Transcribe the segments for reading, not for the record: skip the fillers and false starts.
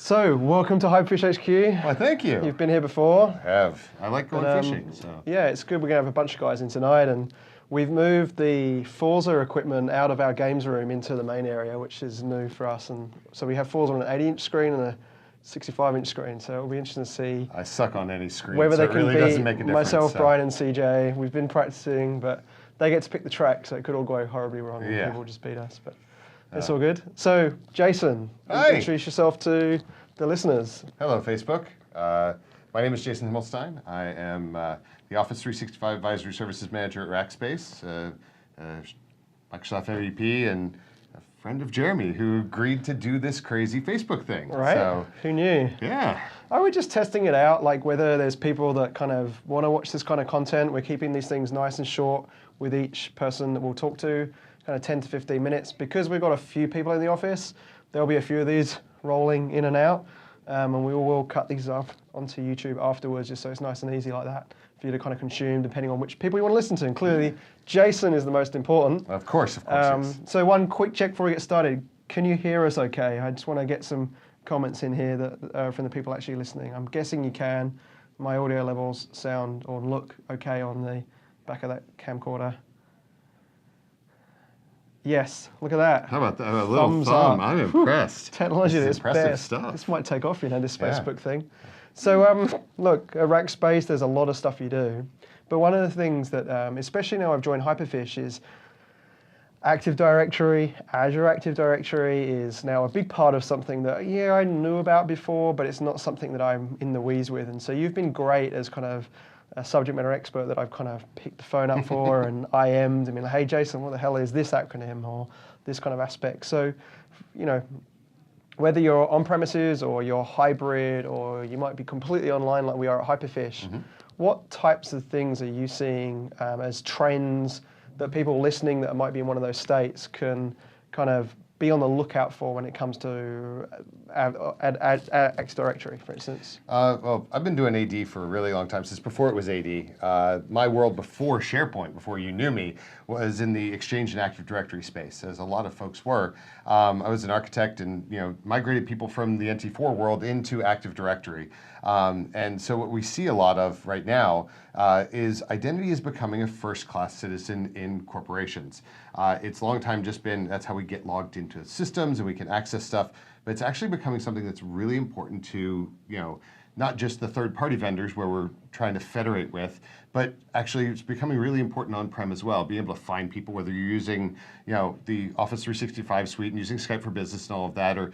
So, welcome to Hyperfish HQ. Why, thank you. You've been here before. I have. I like going fishing. So. Yeah, it's good. We're going to have a bunch of guys in tonight, and we've moved the Forza equipment out of our games room into the main area, which is new for us. And so we have Forza on an 80-inch screen and a 65-inch screen. So it'll be interesting to see. I suck on any screen, whether so they it really can doesn't make a beat difference. myself, Brian, and CJ. We've been practicing, but they get to pick the track, so it could all go horribly wrong, and people just beat us. But it's all good. So, Jason, introduce yourself to the listeners. Hello, Facebook. My name is Jason Himmelstein. I am the Office 365 Advisory Services Manager at Rackspace, Microsoft MVP, and a friend of Jeremy who agreed to do this crazy Facebook thing. Right? So, who knew? Yeah. Are we just testing it out, like whether there's people that kind of want to watch this kind of content? We're keeping these things nice and short with each person that we'll talk to, kind of 10 to 15 minutes. Because we've got a few people in the office, there'll be a few of these rolling in and out. And we will cut these up onto YouTube afterwards, just so it's nice and easy like that for you to kind of consume, depending on which people you want to listen to. And clearly, Jason is the most important. Of course, yes. So one quick check before we get started. Can you hear us okay? I just want to get some comments in here that from the people actually listening. I'm guessing you can. My audio levels sound or look okay on the back of that camcorder. Yes, look at that. How about that? A little thumb. I'm impressed. Technology is is impressive best. stuff. This might take off, this Facebook thing. So look, at Rackspace, there's a lot of stuff you do. But one of the things that, especially now I've joined Hyperfish, is Active Directory. Azure Active Directory is now a big part of something that, I knew about before, but it's not something that I'm in the weeds with. And so you've been great as kind of a subject matter expert that I've kind of picked the phone up for and IM'd and been like, hey, Jason, what the hell is this acronym or this kind of aspect? So, whether you're on premises or you're hybrid or you might be completely online like we are at Hyperfish, what types of things are you seeing as trends that people listening that might be in one of those states can kind of be on the lookout for when it comes to Active Directory, for instance? Well, I've been doing AD for a really long time, since before it was AD. My world before SharePoint, before you knew me, was in the Exchange and Active Directory space, as a lot of folks were. I was an architect and migrated people from the NT4 world into Active Directory. And so what we see a lot of right now is identity is becoming a first-class citizen in corporations. It's long time just been, that's how we get logged into systems and we can access stuff, but it's actually becoming something that's really important to, not just the third-party vendors where we're trying to federate with, but actually it's becoming really important on-prem as well, being able to find people, whether you're using, the Office 365 suite and using Skype for Business and all of that, or,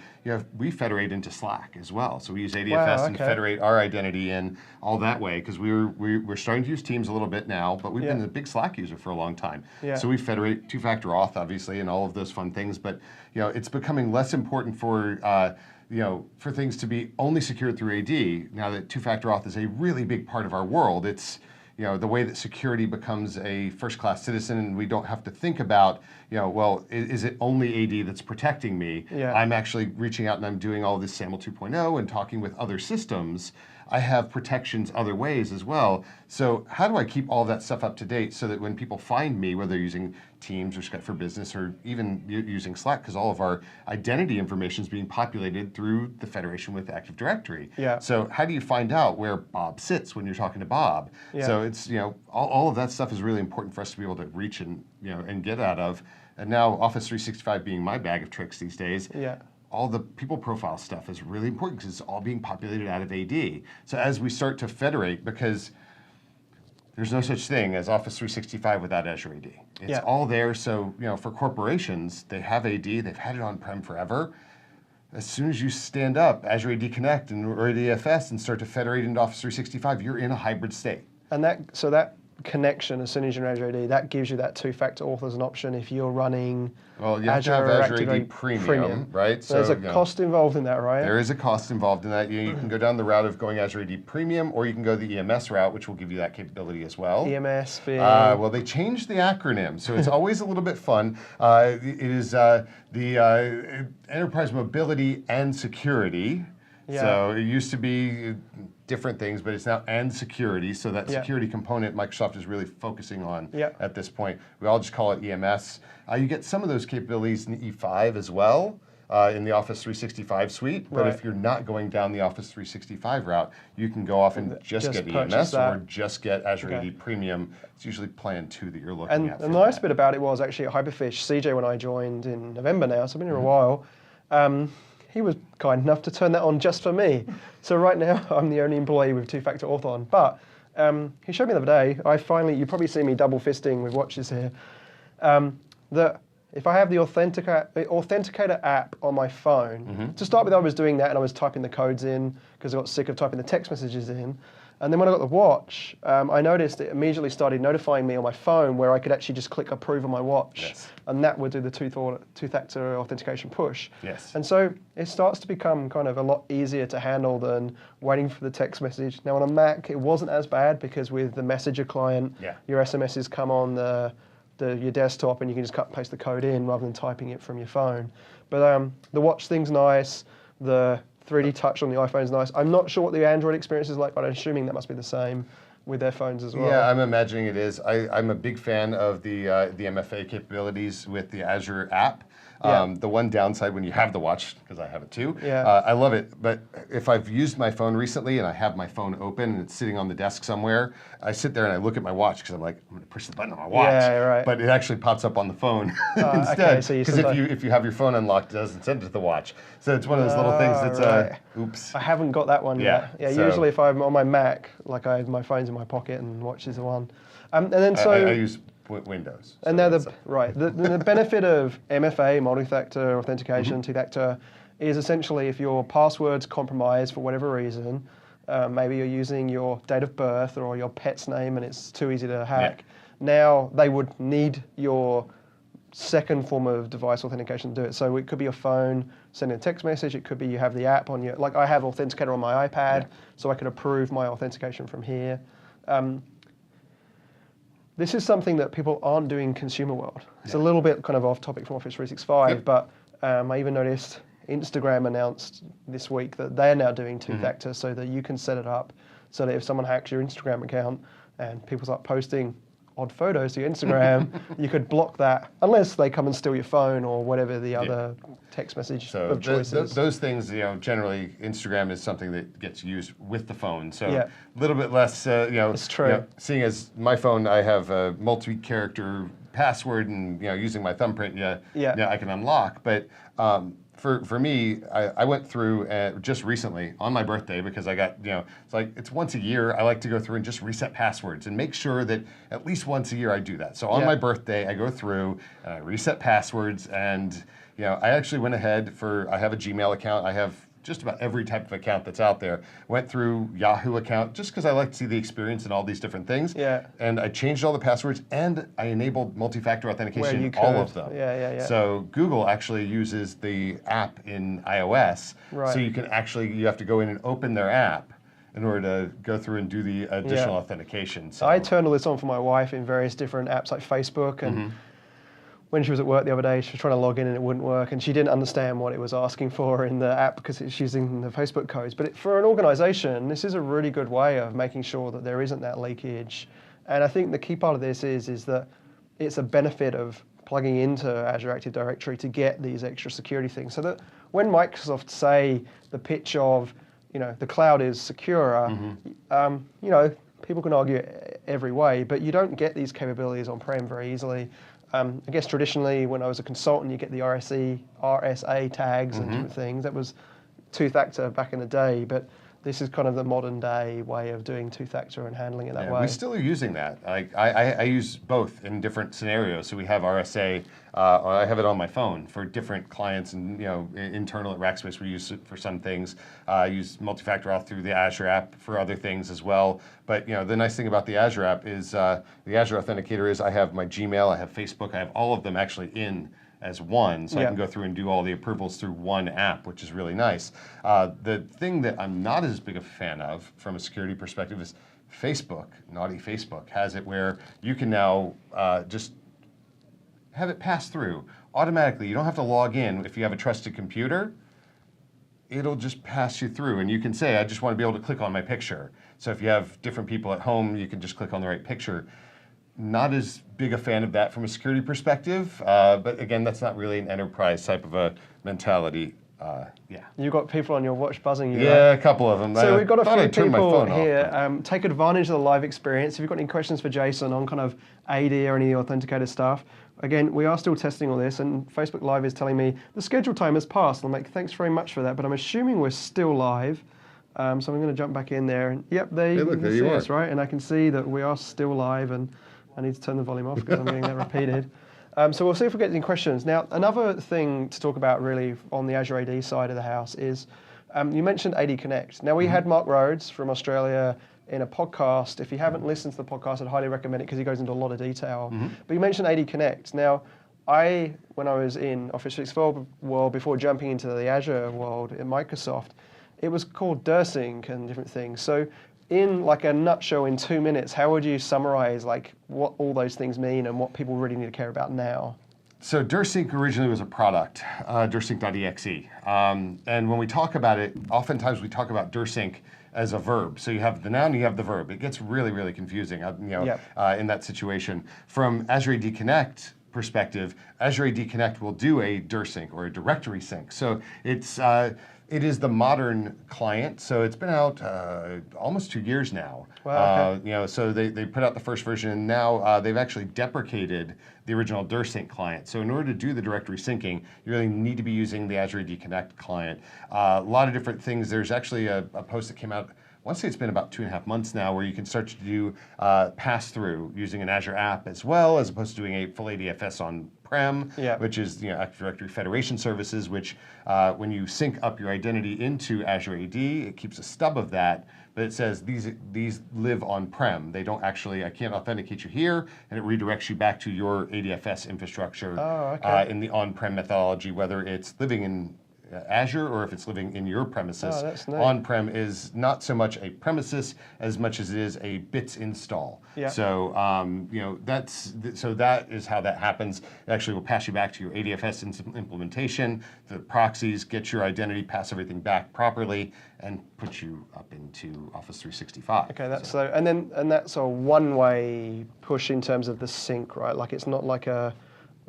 we federate into Slack as well. So we use ADFS and federate our identity in all that way, because we're starting to use Teams a little bit now, but we've been a big Slack user for a long time. So we federate two-factor auth, obviously, and all of those fun things, but, it's becoming less important for, for things to be only secured through AD, now that two-factor auth is a really big part of our world. It's, the way that security becomes a first-class citizen, and we don't have to think about, well, is it only AD that's protecting me? I'm actually reaching out and I'm doing all this SAML 2.0 and talking with other systems. I have protections other ways as well. So how do I keep all that stuff up to date so that when people find me, whether they're using Teams or Skype for Business or even using Slack, because all of our identity information is being populated through the federation with Active Directory. So how do you find out where Bob sits when you're talking to Bob? So it's, all of that stuff is really important for us to be able to reach and, and get out of. And now Office 365 being my bag of tricks these days. All the people profile stuff is really important because it's all being populated out of AD. So as we start to federate, because there's no such thing as Office 365 without Azure AD. It's all there, so for corporations, they have AD, they've had it on-prem forever. As soon as you stand up Azure AD Connect or ADFS and start to federate into Office 365, you're in a hybrid state. And that connection, as soon as you're in Azure AD, that gives you that two-factor auth as an option if you're running Well, you have to have Azure AD Premium, right? So there's a cost involved in that, right? There is a cost involved in that. You can go down the route of going Azure AD Premium, or you can go the EMS route, which will give you that capability as well. EMS, well, they changed the acronym, so it's always a little bit fun. It is the Enterprise Mobility and Security. So it used to be different things, but it's now and security. So that security component Microsoft is really focusing on at this point. We all just call it EMS. You get some of those capabilities in E5 as well. in the Office 365 suite. But if you're not going down the Office 365 route, you can go off and just get EMS or just get Azure AD Premium. It's usually plan 2 that you're looking at. And the nice bit about it was actually at Hyperfish, CJ, when I joined in November now, so I've been here a while, he was kind enough to turn that on just for me. So right now, I'm the only employee with two-factor auth on. But he showed me the other day, you probably see me double fisting with watches here, that if I have the Authenticator app on my phone, to start with I was doing that and I was typing the codes in because I got sick of typing the text messages in. And then when I got the watch, I noticed it immediately started notifying me on my phone where I could actually just click approve on my watch. And that would do the two-factor authentication push. And so it starts to become kind of a lot easier to handle than waiting for the text message. Now on a Mac, it wasn't as bad because with the Messenger client, your SMSs come on your desktop and you can just cut and paste the code in rather than typing it from your phone. But the watch thing's nice. The 3D touch on the iPhone is nice. I'm not sure what the Android experience is like, but I'm assuming that must be the same with their phones as well. Yeah, I'm imagining it is. I'm a big fan of the MFA capabilities with the Azure app. The one downside when you have the watch, because I have it too, I love it, but if I've used my phone recently and I have my phone open and it's sitting on the desk somewhere, I sit there and I look at my watch because I'm like, I'm going to push the button on my watch. But it actually pops up on the phone instead. Because if you have your phone unlocked, it doesn't send it to the watch. So it's one of those little things that's, oops. I haven't got that one yet. Yeah, so usually if I'm on my Mac, like my phone's in my pocket and watch is the one. And then I use Windows. And now the benefit of MFA, multi-factor authentication, two-factor, is essentially if your password's compromised for whatever reason, maybe you're using your date of birth or your pet's name and it's too easy to hack. Now they would need your second form of device authentication to do it. So it could be your phone sending a text message. It could be you have the app on your, like I have Authenticator on my iPad, so I can approve my authentication from here. This is something that people aren't doing in consumer world. It's a little bit kind of off topic from Office 365, but I even noticed Instagram announced this week that they're now doing two-factor so that you can set it up so that if someone hacks your Instagram account and people start posting odd photos to your Instagram, you could block that unless they come and steal your phone or whatever the other text message of choices. Those things, generally Instagram is something that gets used with the phone. So a little bit less, It's true. Seeing as my phone, I have a multi-character password and using my thumbprint, I can unlock. But for me, I went through just recently on my birthday because I got, it's like it's once a year. I like to go through and just reset passwords and make sure that at least once a year I do that. So on my birthday, I go through and I reset passwords and, I actually went ahead I have a Gmail account. I have just about every type of account that's out there. Went through Yahoo account just because I like to see the experience and all these different things. And I changed all the passwords and I enabled multi-factor authentication in all of them. So Google actually uses the app in iOS. So you can you have to go in and open their app in order to go through and do the additional authentication. So I turned all this on for my wife in various different apps like Facebook and when she was at work the other day, she was trying to log in and it wouldn't work, and she didn't understand what it was asking for in the app because it's using the Facebook codes. But for an organization, this is a really good way of making sure that there isn't that leakage. And I think the key part of this is that it's a benefit of plugging into Azure Active Directory to get these extra security things. So that when Microsoft say the pitch of, the cloud is securer, people can argue every way, but you don't get these capabilities on-prem very easily. I guess traditionally, when I was a consultant, you get the RSA tags and different things. That was two-factor back in the day, but this is kind of the modern day way of doing two-factor and handling it that way. We still are using that. I use both in different scenarios. So we have RSA. I have it on my phone for different clients and internal at Rackspace. We use it for some things. I use multi-factor auth through the Azure app for other things as well. But the nice thing about the Azure app is the Azure Authenticator is I have my Gmail, I have Facebook, I have all of them actually in as one, so I can go through and do all the approvals through one app, which is really nice. The thing that I'm not as big a fan of from a security perspective is Facebook, naughty Facebook, has it where you can now just have it pass through automatically. You don't have to log in. If you have a trusted computer, it'll just pass you through, and you can say, I just want to be able to click on my picture. So if you have different people at home, you can just click on the right picture. not as big a fan of that from a security perspective, but again, that's not really an enterprise type of a mentality. Yeah. You've got people on your watch buzzing you, Yeah, right? a couple of them. So we've got a few people off, here. Take advantage of the live experience. If you've got any questions for Jason on kind of AD or any authenticator stuff, again, we are still testing all this, and Facebook Live is telling me the schedule time has passed. I'm like, thanks very much for that, but I'm assuming we're still live. So I'm going to jump back in there, and yep, there you are, right? And I can see that we are still live, and I need to turn the volume off because I'm getting that repeated. So we'll see if we get any questions. Now, another thing to talk about really on the Azure AD side of the house is, you mentioned AD Connect. Now, we had Mark Rhodes from Australia in a podcast. If you haven't listened to the podcast, I'd highly recommend it because he goes into a lot of detail. But you mentioned AD Connect. Now, when I was in Office 365 world, before jumping into the Azure world in Microsoft, it was called DirSync and different things. So in like a nutshell, in 2 minutes, how would you summarize like what all those things mean and what people really need to care about now? So DirSync originally was a product, dirsync.exe. And when we talk about it, oftentimes we talk about DirSync as a verb. So you have the noun, you have the verb. It gets really, really confusing in that situation. From Azure AD Connect perspective, Azure AD Connect will do a DirSync or a directory sync. So it is the modern client, so it's been out almost 2 years now. Wow, okay. So they put out the first version, and now they've actually deprecated the original DirSync client. So in order to do the directory syncing, you really need to be using the Azure AD Connect client. A lot of different things. There's actually a post that came out, I want to say it's been about 2.5 months now, where you can start to do pass-through using an Azure app as well, as opposed to doing a full ADFS on-prem, which is Active Directory Federation Services, which when you sync up your identity into Azure AD, it keeps a stub of that, but it says these live on-prem. They don't actually, I can't authenticate you here, and it redirects you back to your ADFS infrastructure in the on-prem methodology, whether it's living in Azure or if it's living in your premises. Oh, that's nice. On-prem is not so much a premises as much as it is a bits install. Yeah. So that is how that happens. It actually will pass you back to your ADFS implementation, the proxies, get your identity, pass everything back properly, and put you up into Office 365. Okay, and that's a one-way push in terms of the sync, right? Like it's not like a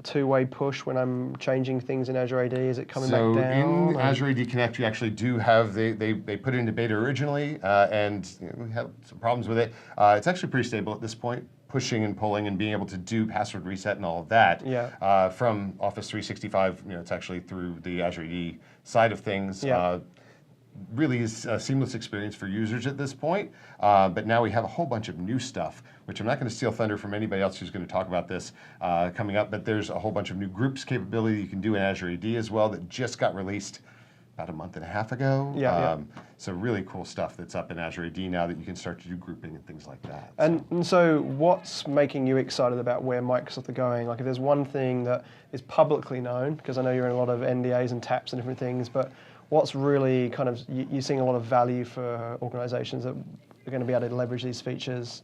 two-way push when I'm changing things in Azure AD? Is it coming back down? In Azure AD Connect, you actually do have, they put it into beta originally, and we had some problems with it. It's actually pretty stable at this point, pushing and pulling and being able to do password reset and all of that. From Office 365, it's actually through the Azure AD side of things. Really is a seamless experience for users at this point, but now we have a whole bunch of new stuff, which I'm not going to steal thunder from anybody else who's going to talk about this coming up, but there's a whole bunch of new groups capability you can do in Azure AD as well that just got released about a month and a half ago. So really cool stuff that's up in Azure AD now that you can start to do grouping and things like that. And so what's making you excited about where Microsoft are going? Like if there's one thing that is publicly known, because I know you're in a lot of NDAs and TAPs and different things, but what's really kind of, you're seeing a lot of value for organizations that are going to be able to leverage these features?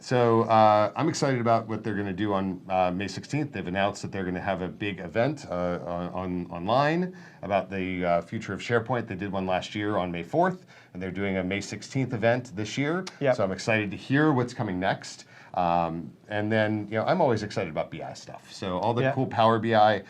So I'm excited about what they're going to do on May 16th. They've announced that they're going to have a big event online about the future of SharePoint. They did one last year on May 4th, and they're doing a May 16th event this year. So I'm excited to hear what's coming next. And then, I'm always excited about BI stuff. So all the cool Power BI,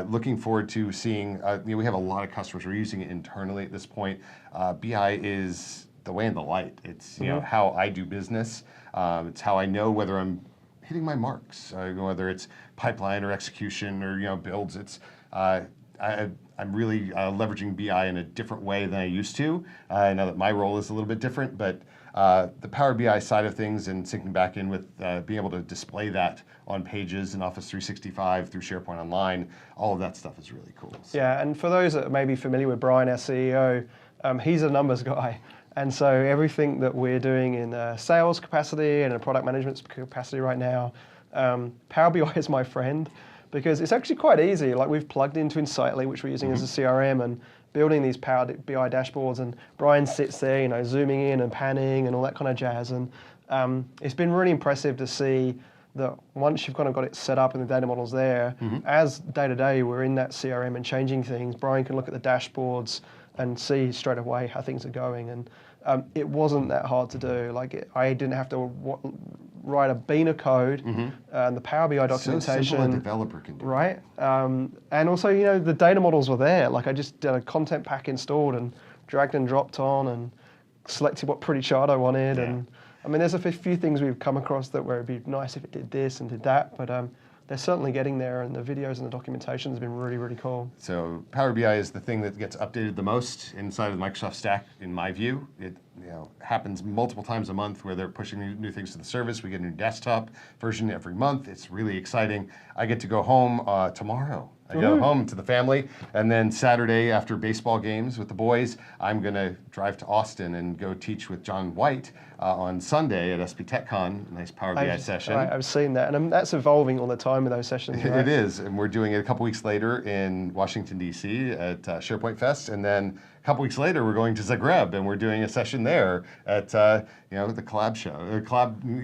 looking forward to seeing, we have a lot of customers who are using it internally at this point. BI is the way and the light. It's how I do business. It's how I know whether I'm hitting my marks, whether it's pipeline or execution or builds. It's I'm really leveraging BI in a different way than I used to. I know that my role is a little bit different, but the Power BI side of things and syncing back in with being able to display that on pages in Office 365 through SharePoint Online, all of that stuff is really cool. So. Yeah, and for those that may be familiar with Brian, our CEO, he's a numbers guy. And so everything that we're doing in a sales capacity and a product management capacity right now, Power BI is my friend because it's actually quite easy. Like we've plugged into Insightly, which we're using as a CRM, and building these Power BI dashboards, and Brian sits there, zooming in and panning and all that kind of jazz. And it's been really impressive to see that once you've kind of got it set up and the data model's there, as day to day we're in that CRM and changing things, Brian can look at the dashboards and see straight away how things are going. And it wasn't that hard to do. Like I didn't have to write a bean of code, and the Power BI documentation. So simple a developer can do. Right, and also, you know, the data models were there. Like I just did a content pack installed and dragged and dropped on and selected what pretty chart I wanted. Yeah. And I mean, there's a few things we've come across that where it'd be nice if it did this and did that, but they're certainly getting there, and the videos and the documentation has been really, really cool. So Power BI is the thing that gets updated the most inside of the Microsoft stack, in my view. It happens multiple times a month where they're pushing new things to the service. We get a new desktop version every month. It's really exciting. I get to go home tomorrow. I go home to the family, and then Saturday after baseball games with the boys, I'm going to drive to Austin and go teach with John White on Sunday at SP TechCon, a nice Power BI session. I've seen that, and that's evolving all the time with those sessions, right? It is, and we're doing it a couple weeks later in Washington, D.C. at SharePoint Fest, and then a couple weeks later we're going to Zagreb, and we're doing a session there at the Collab Show,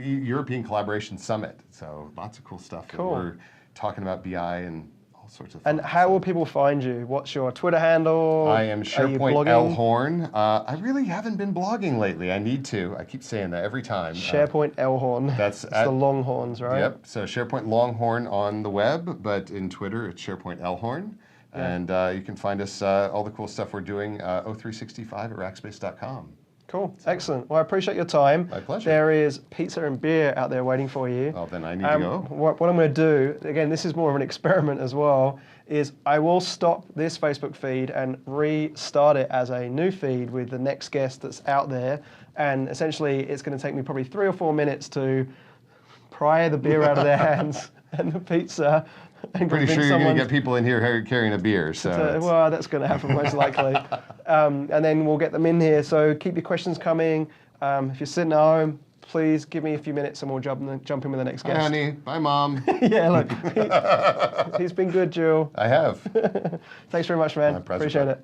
European Collaboration Summit. So lots of cool stuff. Cool. And we're talking about BI and sorts of and how will people find you? What's your Twitter handle? I am SharePoint L Horn. I really haven't been blogging lately. I need to. I keep saying that every time. SharePoint L Horn. That's the Longhorns, right? Yep. So SharePoint Longhorn on the web, but in Twitter it's SharePoint L Horn. Yeah. And you can find us all the cool stuff we're doing O365 at Rackspace.com. Cool, excellent. Well, I appreciate your time. My pleasure. There is pizza and beer out there waiting for you. Oh, then I need to go. What I'm going to do, again, this is more of an experiment as well, is I will stop this Facebook feed and restart it as a new feed with the next guest that's out there. And essentially, it's going to take me probably 3 or 4 minutes to pry the beer out of their hands and the pizza. I'm pretty sure you're going to get people in here carrying a beer. So well, that's going to happen most likely. And then we'll get them in here. So keep your questions coming. If you're sitting at home, please give me a few minutes and we'll jump in with the next guest. Hi, honey. Bye, Mom. Yeah, look, he's been good, Jill. I have. Thanks very much, man. Appreciate it.